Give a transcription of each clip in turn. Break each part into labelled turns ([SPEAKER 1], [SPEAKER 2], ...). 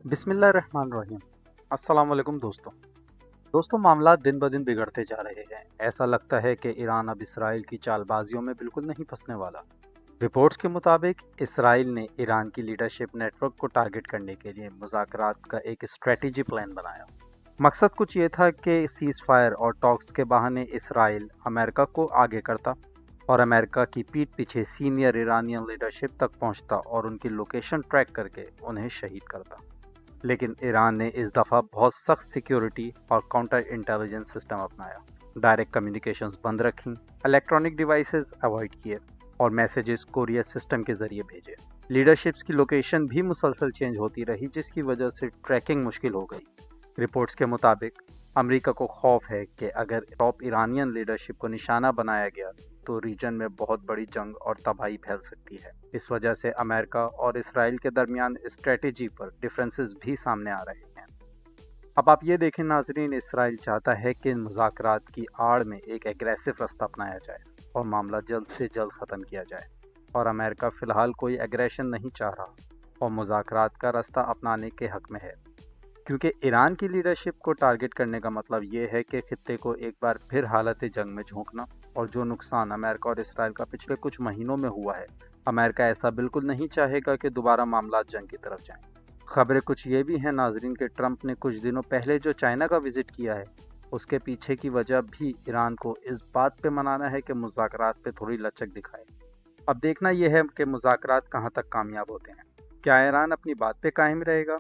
[SPEAKER 1] بسم اللہ الرحمن الرحیم۔ السلام علیکم دوستوں معاملات دن بدن بگڑتے جا رہے ہیں۔ ایسا لگتا ہے کہ ایران اب اسرائیل کی چال بازیوں میں بالکل نہیں پھنسنے والا۔ رپورٹس کے مطابق اسرائیل نے ایران کی لیڈرشپ نیٹ ورک کو ٹارگٹ کرنے کے لیے مذاکرات کا ایک اسٹریٹجی پلان بنایا۔ مقصد کچھ یہ تھا کہ سیز فائر اور ٹاکس کے بہانے اسرائیل امریکہ کو آگے کرتا اور امریکہ کی پیٹھ پیچھے سینئر ایرانین لیڈرشپ تک پہنچتا اور ان کی لوکیشن ٹریک کر کے انہیں شہید کرتا۔ لیکن ایران نے اس دفعہ بہت سخت سیکیورٹی اور کاؤنٹر انٹیلیجنس سسٹم اپنایا، ڈائریکٹ کمیونیکیشنز بند رکھیں، الیکٹرانک ڈیوائسز اوائڈ کیے اور میسیجز کوریئر سسٹم کے ذریعے بھیجے۔ لیڈرشپس کی لوکیشن بھی مسلسل چینج ہوتی رہی جس کی وجہ سے ٹریکنگ مشکل ہو گئی۔ رپورٹس کے مطابق امریکہ کو خوف ہے کہ اگر ٹاپ ایرانین لیڈرشپ کو نشانہ بنایا گیا تو ریجن میں بہت بڑی جنگ اور تباہی پھیل سکتی ہے۔ اس وجہ سے امریکہ اور اسرائیل کے درمیان اسٹریٹجی پر ڈفرینسز بھی سامنے آ رہے ہیں۔ اب آپ یہ دیکھیں ناظرین، اسرائیل چاہتا ہے کہ مذاکرات کی آڑ میں ایک ایگریسو رستہ اپنایا جائے اور معاملہ جلد سے جلد ختم کیا جائے، اور امریکہ فی الحال کوئی ایگریشن نہیں چاہ رہا اور مذاکرات کا راستہ اپنانے کے حق میں ہے، کیونکہ ایران کی لیڈرشپ کو ٹارگٹ کرنے کا مطلب یہ ہے کہ خطے کو ایک بار پھر حالت جنگ میں جھونکنا، اور جو نقصان امریکہ اور اسرائیل کا پچھلے کچھ مہینوں میں ہوا ہے، امریکہ ایسا بالکل نہیں چاہے گا کہ دوبارہ معاملات جنگ کی طرف جائیں۔ خبریں کچھ یہ بھی ہیں ناظرین کہ ٹرمپ نے کچھ دنوں پہلے جو چائنا کا وزٹ کیا ہے، اس کے پیچھے کی وجہ بھی ایران کو اس بات پہ منانا ہے کہ مذاکرات پہ تھوڑی لچک دکھائے۔ اب دیکھنا یہ ہے کہ مذاکرات کہاں تک کامیاب ہوتے ہیں۔ کیا ایران اپنی بات پہ قائم رہے گا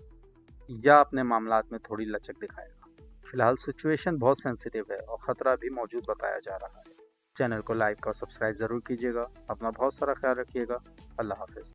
[SPEAKER 1] یا اپنے معاملات میں تھوڑی لچک دکھائے گا؟ فی الحال سچویشن بہت سینسیٹیو ہے اور خطرہ بھی موجود بتایا جا رہا ہے۔ چینل کو لائک اور سبسکرائب ضرور کیجیے گا۔ اپنا بہت سارا خیال رکھیے گا۔ اللہ حافظ۔